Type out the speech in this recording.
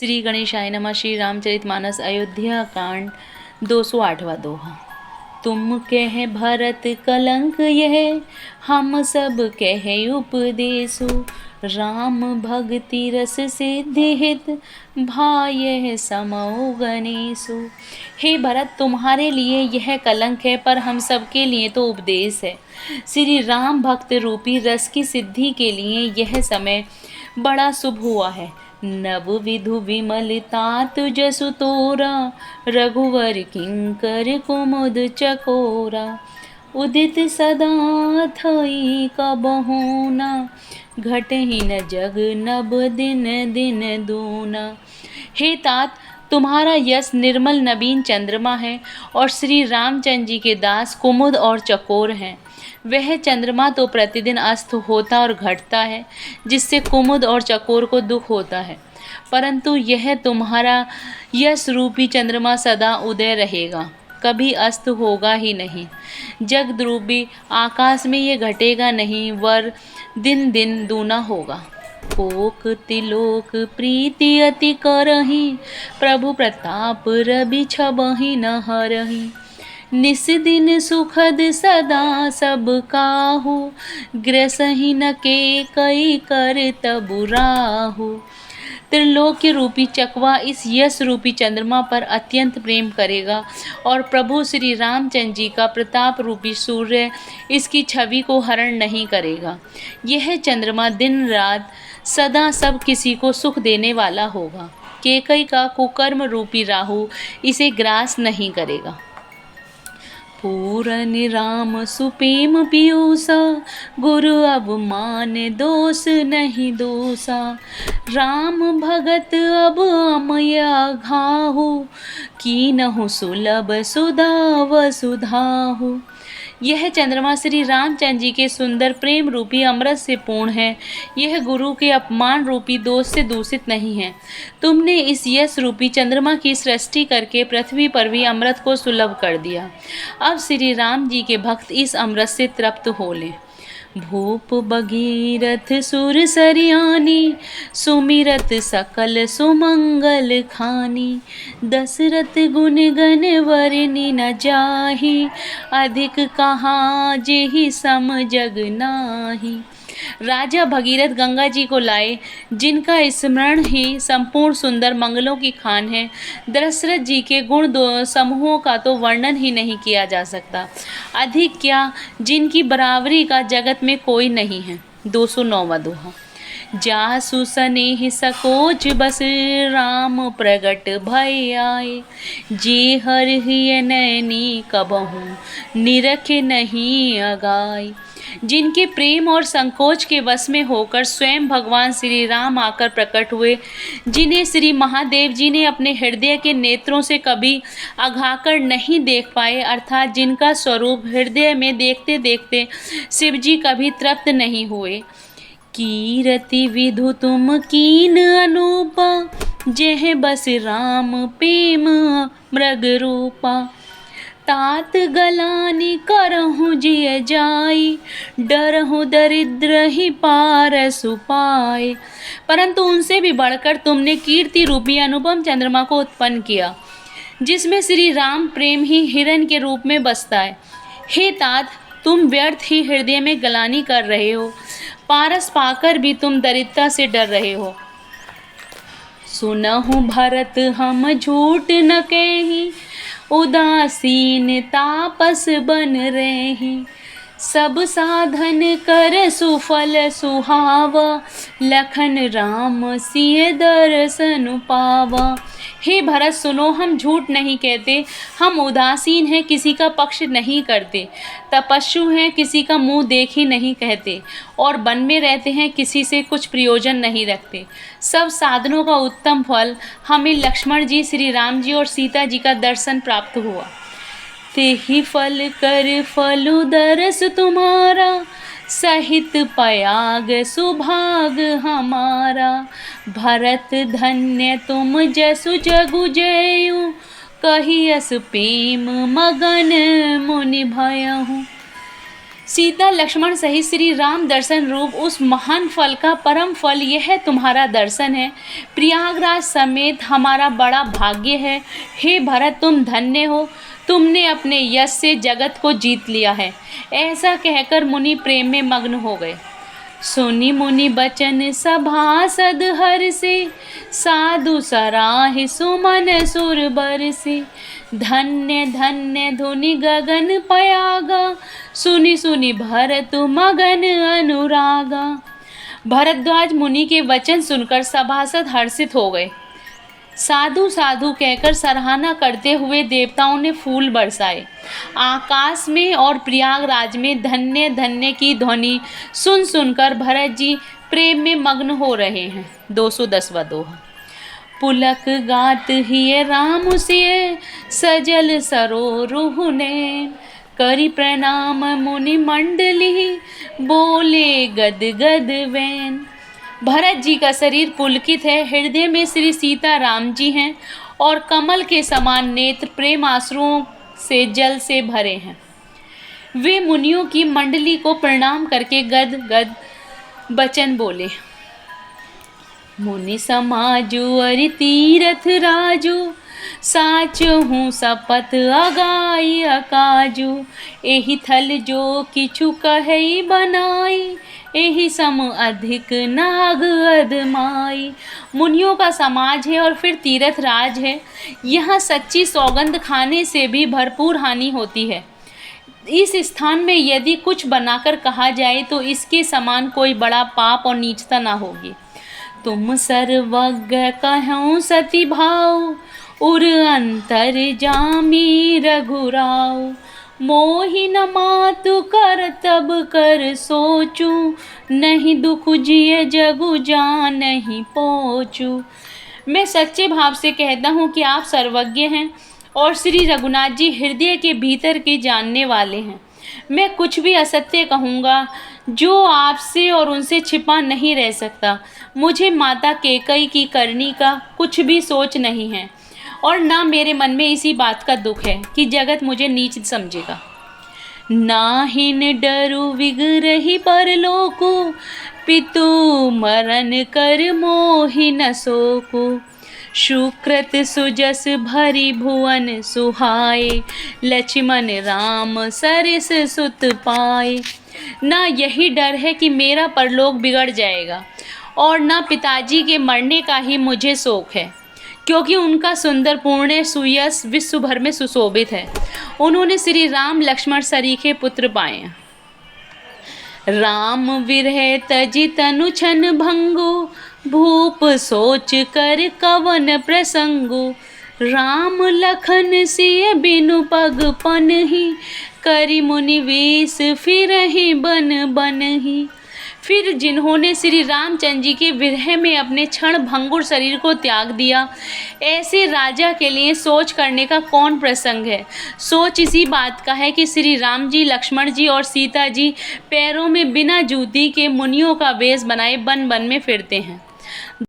श्री गणेशाय नमः। श्री रामचरितमानस अयोध्या कांड 208वां दोहा। तुम कह भरत कलंक यह, हम सब कह उपदेसु। राम भक्ति रस सिद्धि हित, भाय समौ गणेशु। हे भरत, तुम्हारे लिए यह कलंक है, पर हम सब के लिए तो उपदेश है। श्री राम भक्त रूपी रस की सिद्धि के लिए यह समय बड़ा शुभ हुआ है। नव विधु विमलता तुजसु तोरा, रघुवर किंकर कुमुद चकोरा। उदित सदा थई कबहु न, घटहि न जग नभ दिन दिन दूना। हे तात, तुम्हारा यश निर्मल नवीन चंद्रमा है और श्री रामचंद्र जी के दास कुमुद और चकोर हैं। वह चंद्रमा तो प्रतिदिन अस्त होता और घटता है, जिससे कुमुद और चकोर को दुख होता है, परंतु यह तुम्हारा यश रूपी चंद्रमा सदा उदय रहेगा, कभी अस्त होगा ही नहीं। जगद्रूपी आकाश में ये घटेगा नहीं, वर दिन दिन दूना होगा। कोक तिलोक प्रीति अति करही, प्रभु प्रताप रवि छबहि न हरहि। निस दिन सुखद सदा सब काहू, ग्रसहि न के कई कर तबु राहु। त्रिलोक्य रूपी चकवा इस यश रूपी चंद्रमा पर अत्यंत प्रेम करेगा और प्रभु श्री रामचंद्र जी का प्रताप रूपी सूर्य इसकी छवि को हरण नहीं करेगा। यह चंद्रमा दिन रात सदा सब किसी को सुख देने वाला होगा। केकई का कुकर्म रूपी राहु इसे ग्रास नहीं करेगा। पूरन राम सुप्रेम पियूसा, गुरु अवमान दोष नहीं दोषा। राम भगत अब अमया घाहु, कीनहु सुलभ सुधा वसुधाहु। यह चंद्रमा श्री रामचंद्र जी के सुंदर प्रेम रूपी अमृत से पूर्ण है। यह गुरु के अपमान रूपी दोष से दूषित नहीं है। तुमने इस यश रूपी चंद्रमा की सृष्टि करके पृथ्वी पर भी अमृत को सुलभ कर दिया। अब श्री राम जी के भक्त इस अमृत से तृप्त हो लें। भूप भगीरथ सुर सरियानी, सुमिरत सकल सुमंगल खानी। दशरथ गुण गण वरनि न जाहि, अधिक कहा जेहि सम जग नाहि। राजा भगीरथ गंगा जी को लाए, जिनका स्मरण ही संपूर्ण सुंदर मंगलों की खान है। दशरथ जी के गुण दो समूहों का तो वर्णन ही नहीं किया जा सकता, अधिक क्या जिनकी बराबरी का जगत में कोई नहीं है। 209वां दोहा। जासु सनेह सकोच बस, राम प्रगट भय आए। जे हरहि नैनी कबहु, निरख नहीं अगाय। जिनके प्रेम और संकोच के वश में होकर स्वयं भगवान श्री राम आकर प्रकट हुए, जिन्हें श्री महादेव जी ने अपने हृदय के नेत्रों से कभी अघाकर नहीं देख पाए, अर्थात जिनका स्वरूप हृदय में देखते देखते शिव जी कभी तृप्त नहीं हुए। कीरति विधु तुम कीन अनूपा, जेह बस राम प्रेम मृग रूपा। तात गलानी करहु जिय जाई, डरहु दरिद्र ही पार सुपाए। परंतु उनसे भी बढ़कर तुमने कीर्ति रूपी अनुपम चंद्रमा को उत्पन्न किया, जिसमें श्री राम प्रेम ही हिरण के रूप में बसता है। हे तात, तुम व्यर्थ ही हृदय में गलानी कर रहे हो, पारस पाकर भी तुम दरिद्रता से डर रहे हो। सुनहु भरत हम झूठ न कहि, उदासीन तापस बन रही। सब साधन कर सुफल सुहावा, लखन राम सिय दर्शन पावा। हे भरत सुनो, हम झूठ नहीं कहते, हम उदासीन हैं, किसी का पक्ष नहीं करते, तपस्वी हैं, किसी का मुंह देखी नहीं कहते, और वन में रहते हैं, किसी से कुछ प्रयोजन नहीं रखते। सब साधनों का उत्तम फल हमें लक्ष्मण जी, श्री राम जी और सीता जी का दर्शन प्राप्त हुआ। तेहि फल कर फलु दरस तुम्हारा, सहित पयाग सुभाग हमारा। भरत धन्य तुम जसु जगु जयु, कहियस प्रेम मगन मुनि भयहु। सीता लक्ष्मण सहित श्री राम दर्शन रूप उस महान फल का परम फल यह तुम्हारा दर्शन है। प्रयागराज समेत हमारा बड़ा भाग्य है। हे भरत, तुम धन्य हो, तुमने अपने यश से जगत को जीत लिया है। ऐसा कहकर मुनि प्रेम में मग्न हो गए। सुनि मुनि बचन सभासद हर्षि, साधु सराहि सुमन सुर बरसि। धन्य धन्य धुनि गगन पयागा, सुनि सुनि भरत मगन अनुरागा। भरद्वाज मुनि के वचन सुनकर सभासद हर्षित हो गए। साधु साधु कहकर सराहना करते हुए देवताओं ने फूल बरसाए। आकाश में और प्रयागराज में धन्य धन्य की ध्वनि सुन सुनकर भरत जी प्रेम में मग्न हो रहे हैं। 210वां दोहा। पुलक गात हिय राम सिय, सजल सरोरुह नैन। करि प्रणाम मुनि मंडली, बोले गद गद वैन। भरत जी का शरीर पुलकित है, हृदय में श्री सीता राम जी हैं और कमल के समान नेत्र प्रेम आंसुओं से जल से भरे हैं। वे मुनियों की मंडली को प्रणाम करके गद गद वचन बोले। मुनि समाजु अरि तीरथ राजू, साचो हूँ सपत अगाई अकाजू। एहि थल जो किछु कहई बनाई, एहि सम अधिक नाग अदमाई। मुनियों का समाज है और फिर तीर्थ राज है। यहाँ सच्ची सौगंध खाने से भी भरपूर हानि होती है। इस स्थान में यदि कुछ बनाकर कहा जाए तो इसके समान कोई बड़ा पाप और नीचता ना होगी। तुम सर्वज्ञ कहूँ सती भाव, उर अंतर जामी रघुराव। मोहि न मातु कर तब कर सोचू, नहीं दुख जिय जगु जान नहीं पोचू। मैं सच्चे भाव से कहता हूँ कि आप सर्वज्ञ हैं और श्री रघुनाथ जी हृदय के भीतर के जानने वाले हैं। मैं कुछ भी असत्य कहूँगा जो आपसे और उनसे छिपा नहीं रह सकता। मुझे माता कैकेयी की करनी का कुछ भी सोच नहीं है और ना मेरे मन में इसी बात का दुख है कि जगत मुझे नीच समझेगा। नाहिन डरु विग्रही परलोकु, पितु मरण कर मोहि न सोकु। सुकृत सुजस भरी भुवन सुहाए, लक्ष्मण राम सरिस सुत पाए। ना यही डर है कि मेरा परलोक बिगड़ जाएगा और ना पिताजी के मरने का ही मुझे शोक है, क्योंकि उनका सुंदर पूर्ण सुयश विश्व भर में सुशोभित है। उन्होंने श्री राम लक्ष्मण सरीखे पुत्र पाए। राम विरह तजि तनु छन भंगु, भूप सोच कर कवन प्रसंगु। राम लखन सिय बिनु पग पनहि, करि मुनि वेश फिरहि बन बनहि। फिर जिन्होंने श्री रामचंद्र जी के विरह में अपने क्षण भंगुर शरीर को त्याग दिया, ऐसे राजा के लिए सोच करने का कौन प्रसंग है। सोच इसी बात का है कि श्री राम जी, लक्ष्मण जी और सीता जी पैरों में बिना जूती के मुनियों का वेश बनाए बन बन में फिरते हैं।